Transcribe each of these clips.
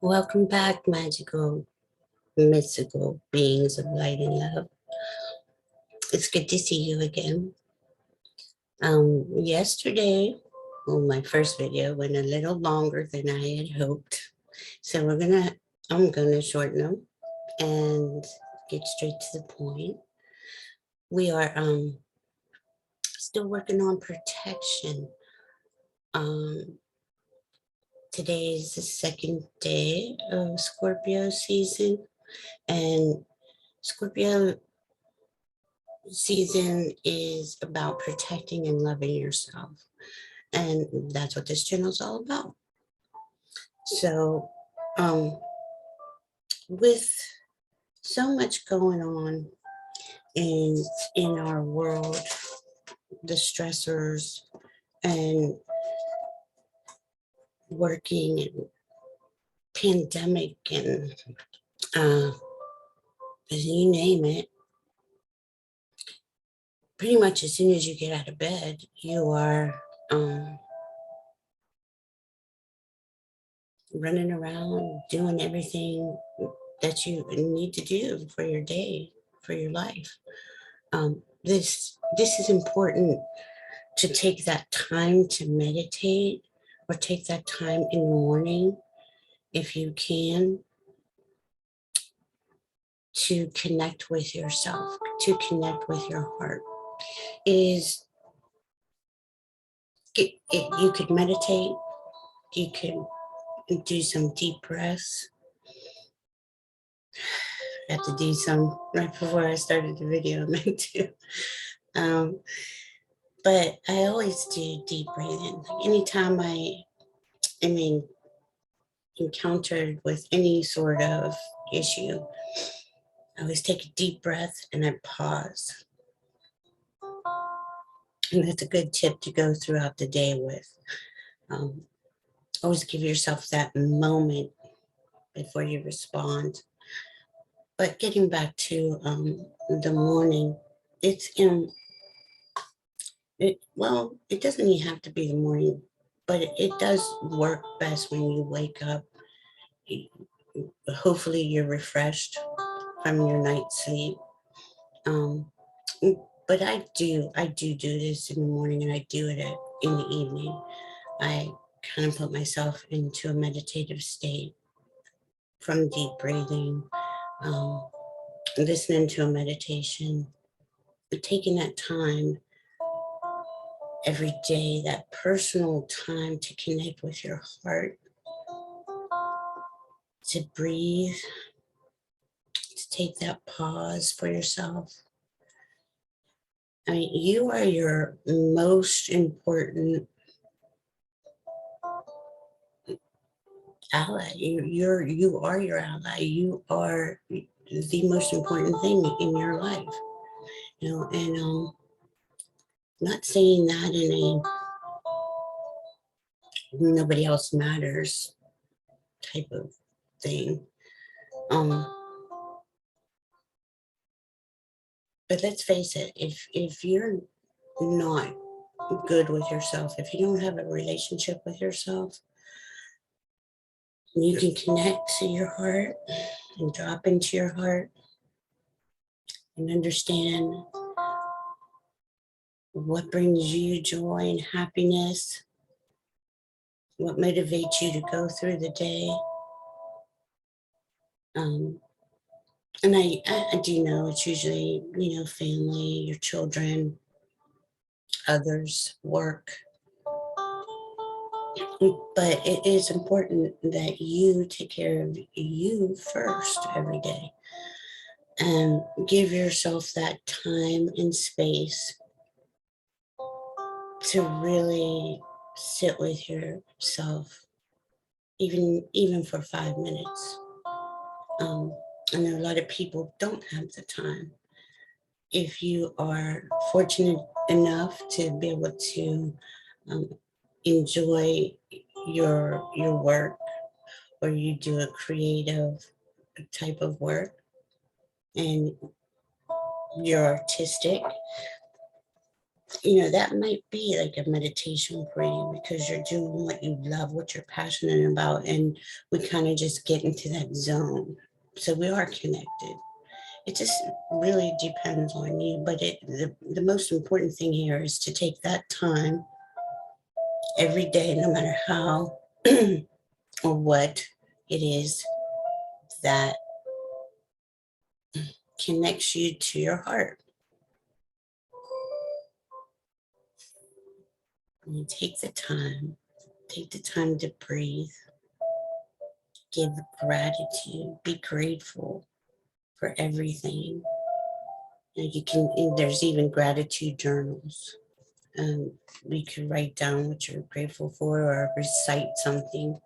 Welcome back, magical, mystical beings of light and love. It's good to see you again. Yesterday, my first video went a little longer than I had hoped. So I'm gonna shorten them and get straight to the point. We are still working on protection. Today is the second day of Scorpio season, and Scorpio season is about protecting and loving yourself. And that's what this channel is all about. So, with so much going on in our world, the stressors and working and pandemic and you name it, pretty much as soon as you get out of bed, you are running around doing everything that you need to do for your day, for your life. This is important, to take that time to meditate, or take that time in the morning, if you can, to connect with yourself, to connect with your heart. You could meditate, you could do some deep breaths. I had to do some right before I started the video, I meant to. But I always do deep breathing. Like anytime encountered with any sort of issue, I always take a deep breath and I pause. And that's a good tip to go throughout the day with. Always give yourself that moment before you respond. But getting back to the morning, it doesn't even have to be the morning, but it does work best when you wake up. Hopefully you're refreshed from your night's sleep. But I do this in the morning, and I do it in the evening. I kind of put myself into a meditative state from deep breathing, listening to a meditation, taking that time every day, that personal time to connect with your heart, to breathe, to take that pause for yourself. I mean, you are your most important ally. You are your ally. You are the most important thing in your life. And not saying that in a nobody else matters type of thing. But let's face it, if you're not good with yourself, if you don't have a relationship with yourself, you can connect to your heart and drop into your heart and understand what brings you joy and happiness, what motivates you to go through the day. And I do know it's usually, family, your children, others, work. But it is important that you take care of you first every day, and give yourself that time and space to really sit with yourself, even for 5 minutes. I know a lot of people don't have the time. If you are fortunate enough to be able to enjoy your work, or you do a creative type of work and you're artistic, you know, that might be like a meditation for you because you're doing what you love, what you're passionate about, and we kind of just get into that zone. So we are connected. It just really depends on you, but the most important thing here is to take that time every day, no matter how or what it is that connects you to your heart. And you take the time to breathe, give gratitude, be grateful for everything. And you can, and there's even gratitude journals. We could write down what you're grateful for or recite something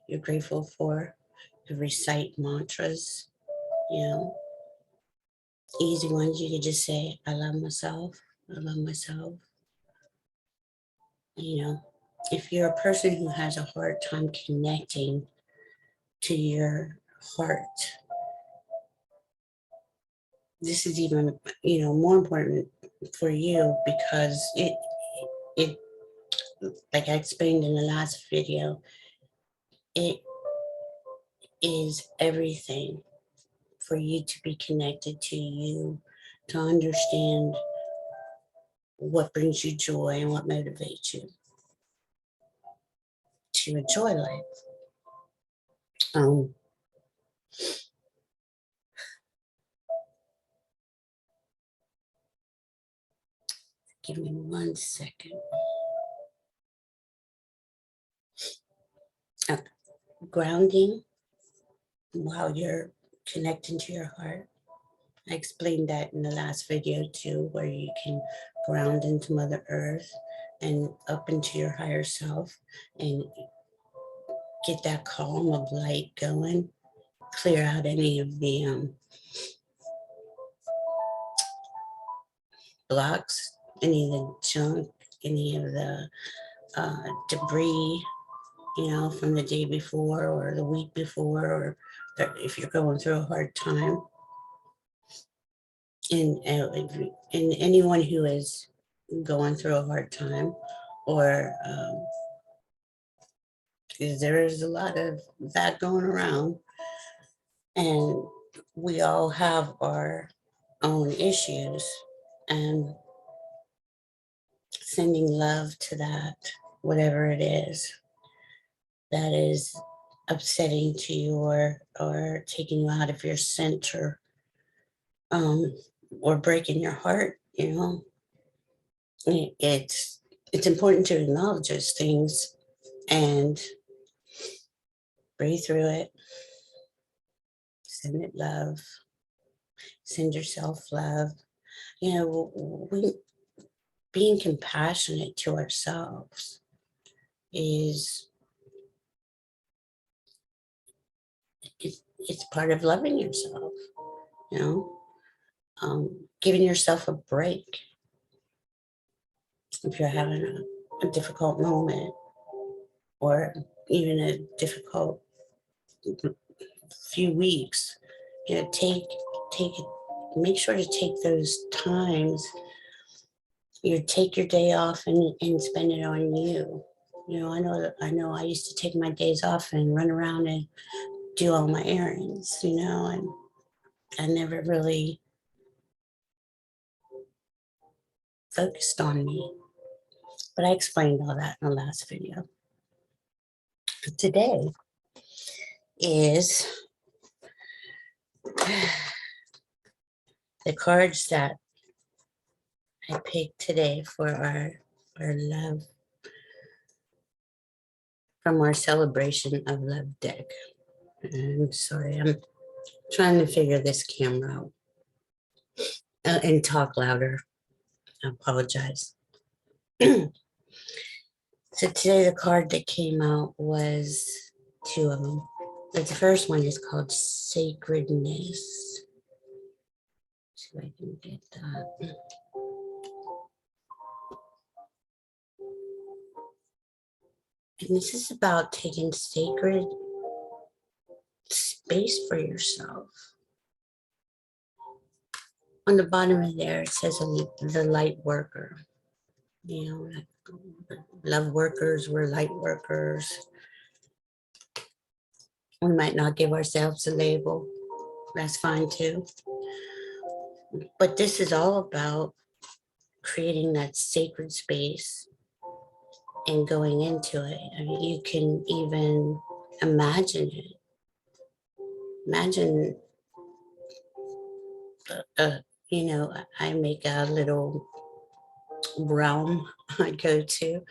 you're grateful for. You recite mantras, you know, easy ones. You could just say, I love myself. I love myself. You know, if you're a person who has a hard time connecting to your heart, this is even, you know, more important for you because it, like I explained in the last video, it is everything for you to be connected to you, to understand what brings you joy and what motivates you to enjoy life. Um, Give me 1 second. Uh, Grounding while you're connecting to your heart. I explained that in the last video too, where you can ground into Mother Earth and up into your higher self and get that column of light going, clear out any of the blocks, any of the junk, any of the debris, you know, from the day before or the week before, or if you're going through a hard time. And anyone who is going through a hard time, or there is a lot of that going around, and we all have our own issues, and sending love to that, whatever it is that is upsetting to you or taking you out of your center, um, or breaking your heart, you know. It's important to acknowledge those things and breathe through it, send it love, send yourself love. You know, we being compassionate to ourselves is it's part of loving yourself, you know, giving yourself a break if you're having a difficult moment or even a difficult few weeks. You know, take it, make sure to take those times. You take your day off and spend it on you. You know, I know I used to take my days off and run around and do all my errands, you know, and I never really focused on me. But I explained all that in the last video. But today is the cards that I picked today for our love, from our celebration of love deck. And sorry, I'm trying to figure this camera out and talk louder. I apologize. So today the card that came out was two of them. But the first one is called Sacredness. See if I can get that. And this is about taking sacred space for yourself. On the bottom of there, it says the light worker. You know, love workers, we're light workers. We might not give ourselves a label. That's fine too. But this is all about creating that sacred space and going into it. I mean, you can even imagine it. Imagine, uh, you know, I make a little realm I go to,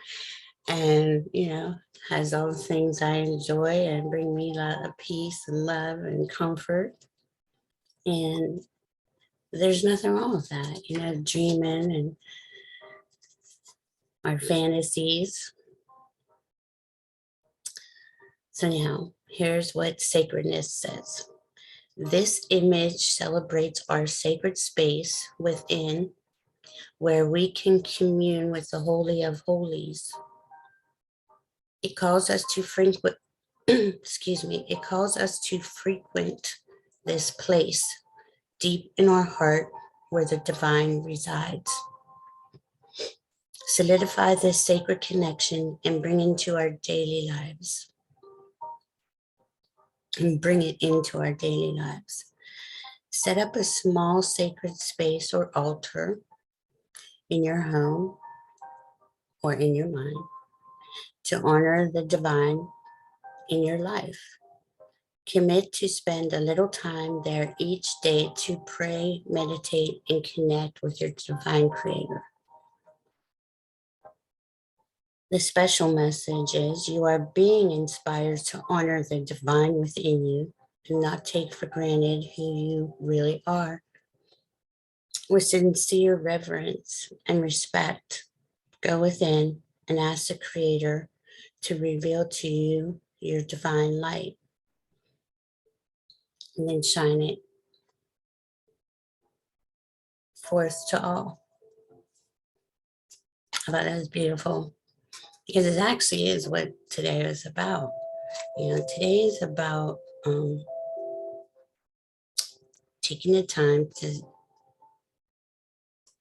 and, you know, has all the things I enjoy and bring me a lot of peace and love and comfort. And there's nothing wrong with that, you know, dreaming and our fantasies. So now, here's what Sacredness says. This image celebrates our sacred space within where we can commune with the Holy of Holies. It calls us to frequent, excuse me, it calls us to frequent this place deep in our heart where the divine resides. Solidify this sacred connection and bring into our daily lives. And bring it into our daily lives. Set up a small sacred space or altar in your home or in your mind to honor the divine in your life. Commit to spend a little time there each day to pray, meditate, and connect with your divine creator. The special message is you are being inspired to honor the divine within you and not take for granted who you really are. With sincere reverence and respect, go within and ask the Creator to reveal to you your divine light and then shine it forth to all. I thought that was beautiful because it actually is what today is about. You know, today is about taking the time to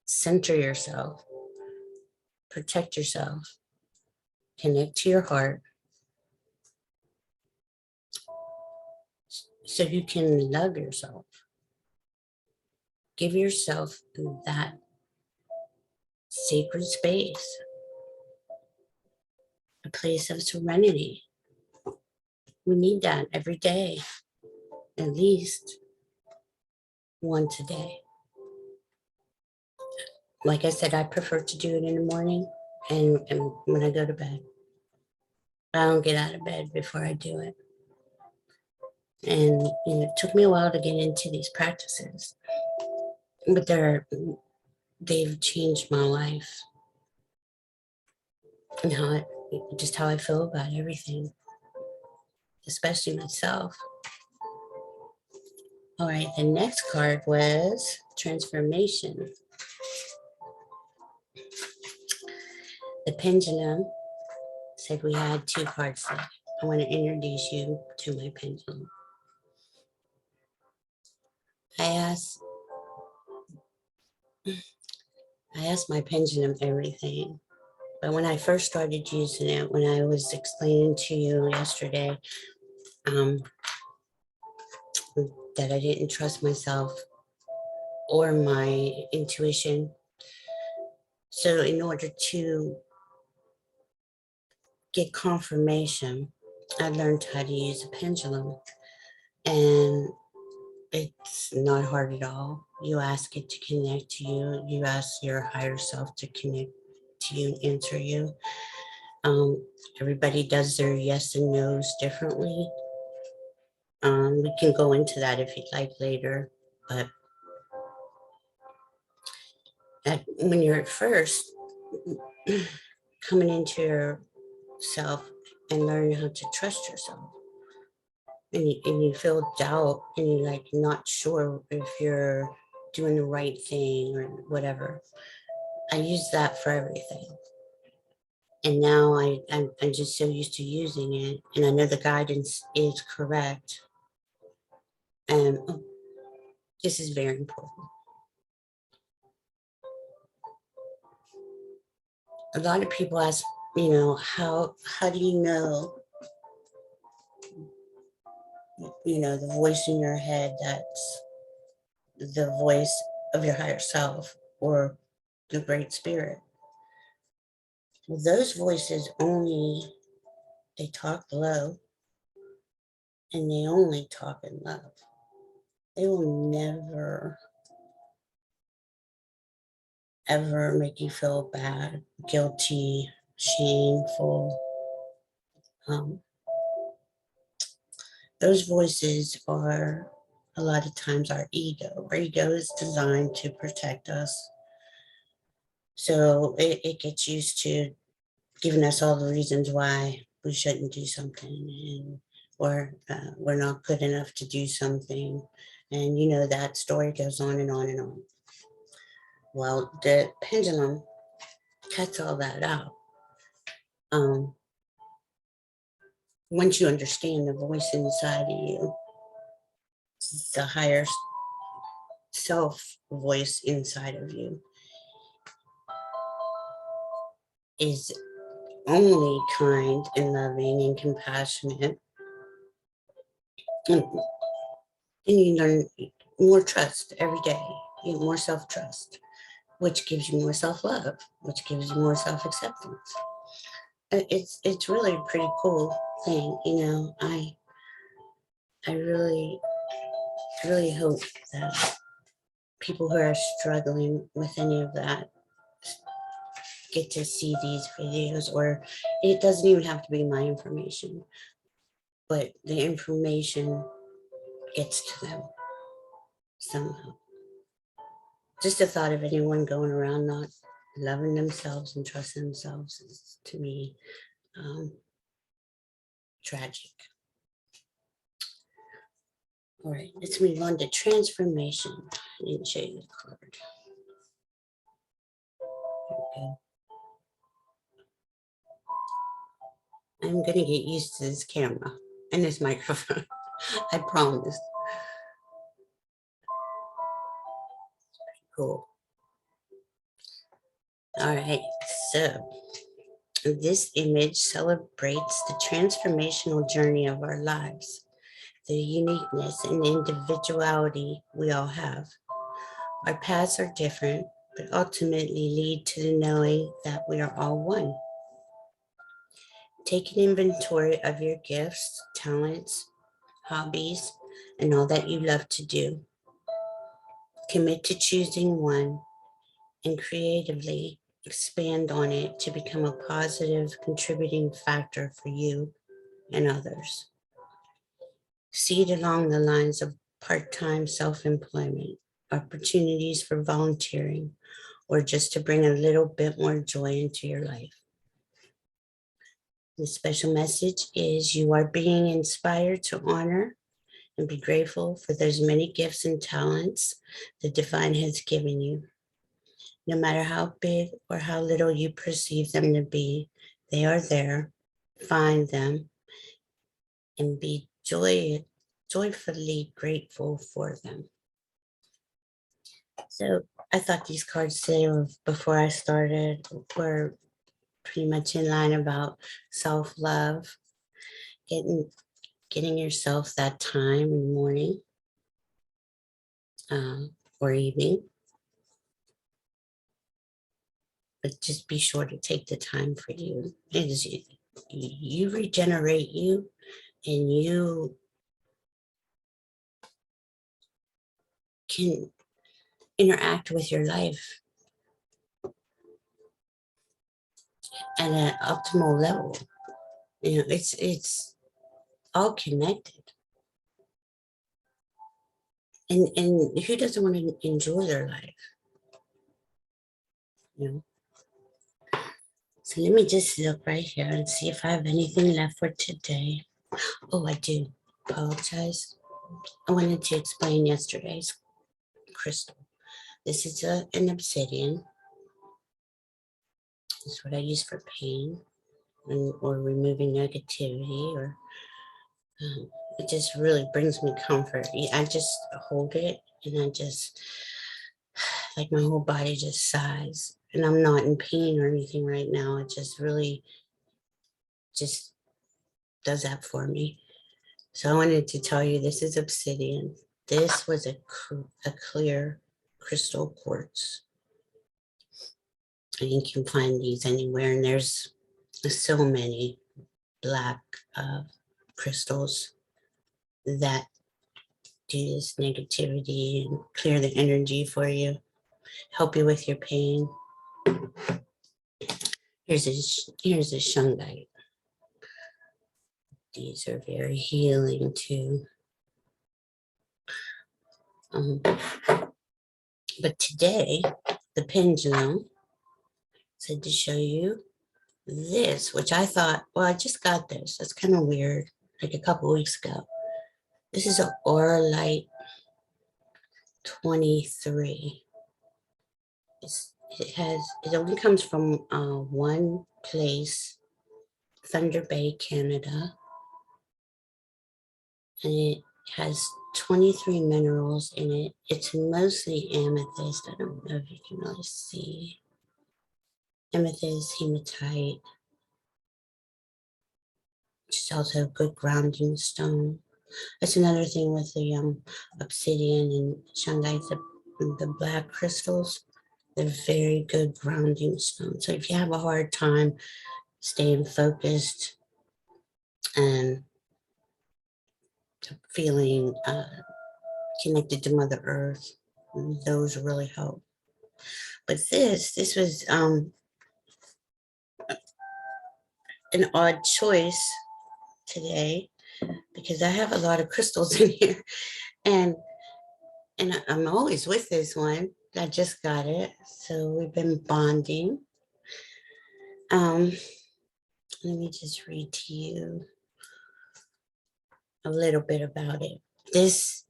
center yourself, protect yourself, connect to your heart so you can love yourself. Give yourself that sacred space, a place of serenity. We need that every day, at least once a day. Like I said, I prefer to do it in the morning and when I go to bed. I don't get out of bed before I do it. And you know, it took me a while to get into these practices, but they've changed my life and just how I feel about everything, especially myself. All right, the next card was transformation. The pendulum said we had two cards left. I want to introduce you to my pendulum. I asked my pendulum everything, but when I first started using it, when I was explaining to you yesterday that I didn't trust myself or my intuition, so in order to get confirmation, I learned how to use a pendulum, and it's not hard at all. You ask it to connect to you. You ask your higher self to connect to you and answer you. Everybody does their yes and no's differently. We can go into that if you'd like later, but when you're at first coming into yourself and learning how to trust yourself, and you feel doubt and you're like not sure if you're doing the right thing or whatever. I use that for everything. And now I'm just so used to using it, and I know the guidance is correct. And this is very important. a lot of people ask, how do you know, the voice in your head that's the voice of your higher self or the great spirit? Well, those voices only, they talk low and they only talk in love. They will never, ever make you feel bad, guilty, shameful. Um, those voices are a lot of times our ego. Our ego is designed to protect us. So it gets used to giving us all the reasons why we shouldn't do something, or we're not good enough to do something. And that story goes on and on and on. Well, the pendulum cuts all that out. Um, Once you understand the voice inside of you, the higher self voice inside of you is only kind and loving and compassionate, and you learn more trust every day. You get more self-trust, which gives you more self-love, which gives you more self-acceptance. It's really a pretty cool thing. I really hope that people who are struggling with any of that get to see these videos, or it doesn't even have to be my information, but the information gets to them somehow. Just the thought of anyone going around not loving themselves and trusting themselves is, to me, um, tragic. All right, let's move on to transformation. I need to show you the card. Okay. I'm gonna get used to this camera and this microphone. I promise. Cool. All right, so this image celebrates the transformational journey of our lives, the uniqueness and individuality we all have. Our paths are different, but ultimately lead to the knowing that we are all one. Take an inventory of your gifts, talents, hobbies, and all that you love to do. Commit to choosing one and creatively expand on it to become a positive contributing factor for you and others. See it along the lines of part-time self-employment, opportunities for volunteering, or just to bring a little bit more joy into your life. The special message is you are being inspired to honor and be grateful for those many gifts and talents the divine has given you. No matter how big or how little you perceive them to be, they are there. Find them and be joyfully grateful for them. So I thought these cards today, before I started, were pretty much in line about self-love, getting yourself that time in the morning or evening. But just be sure to take the time for you. Because you regenerate you, and you can interact with your life at an optimal level. It's all connected. And who doesn't want to enjoy their life? You know. So let me just look right here and see if I have anything left for today. Oh, I do. Apologize. I wanted to explain yesterday's crystal. This is an obsidian. It's what I use for pain or removing negativity, or it just really brings me comfort. I just hold it and I just, like, my whole body just sighs. and I'm not in pain or anything right now. It just really just does that for me. So I wanted to tell you, this is obsidian. This was a clear crystal quartz. And you can find these anywhere, and there's so many black crystals that do this negativity and clear the energy for you, help you with your pain. Here's a shungite. These are very healing too. But today, the pendulum said to show you this, which I thought, well, I just got this. That's kind of weird, like a couple weeks ago. This is an Auralite 23. It only comes from one place, Thunder Bay, Canada. And it has 23 minerals in it. It's mostly amethyst. I don't know if you can really see. Amethyst, hematite, which is also a good grounding stone. That's another thing with the obsidian and shungite, the black crystals. They're very good grounding stones. So if you have a hard time staying focused and feeling connected to Mother Earth, those really help. But this was an odd choice today because I have a lot of crystals in here, and I'm always with this one. I just got it, so we've been bonding. Let me just read to you a little bit about it. This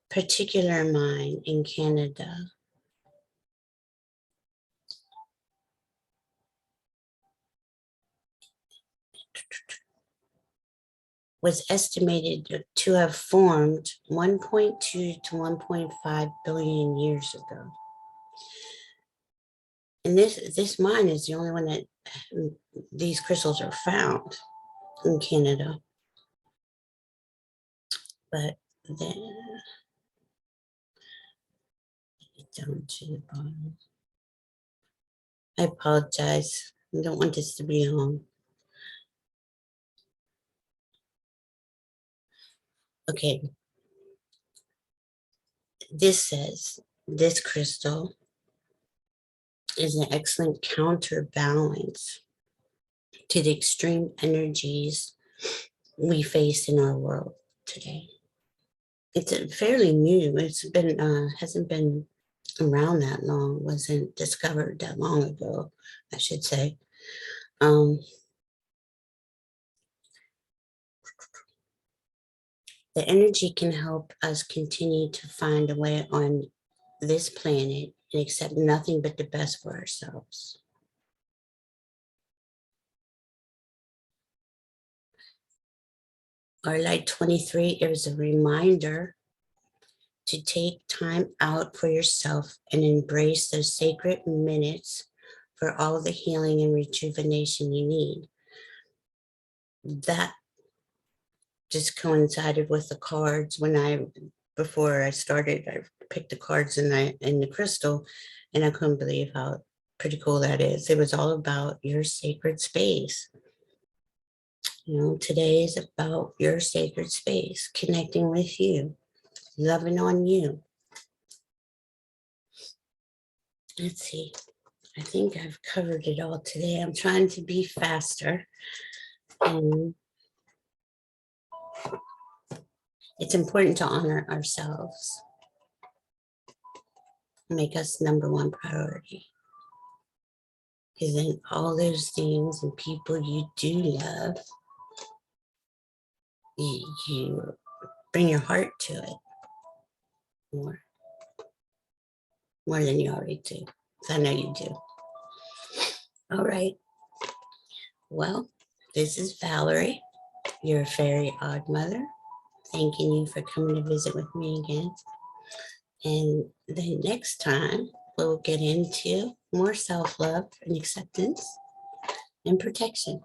particular mine in Canada was estimated to have formed 1.2 to 1.5 billion years ago. And this mine is the only one that these crystals are found in Canada. But then down to the bottom. I apologize. I don't want this to be long. Okay. This says this crystal is an excellent counterbalance to the extreme energies we face in our world today. It's fairly new. It's been hasn't been around that long. Wasn't discovered that long ago, I should say. The energy can help us continue to find a way on this planet and accept nothing but the best for ourselves. Auralite 23 is a reminder to take time out for yourself and embrace those sacred minutes for all the healing and rejuvenation you need. That just coincided with the cards before I started, I picked the cards in the crystal, and I couldn't believe how pretty cool that is. It was all about your sacred space. You know, today is about your sacred space, connecting with you, loving on you. Let's see. I think I've covered it all today. I'm trying to be faster. And it's important to honor ourselves. Make us number one priority. Because then all those things and people you do love, you bring your heart to it more than you already do. I know you do. All right. Well, this is Valerie, your fairy odd mother, thanking you for coming to visit with me again. And then next time, we'll get into more self-love and acceptance and protection.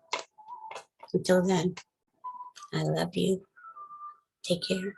Until then, I love you. Take care.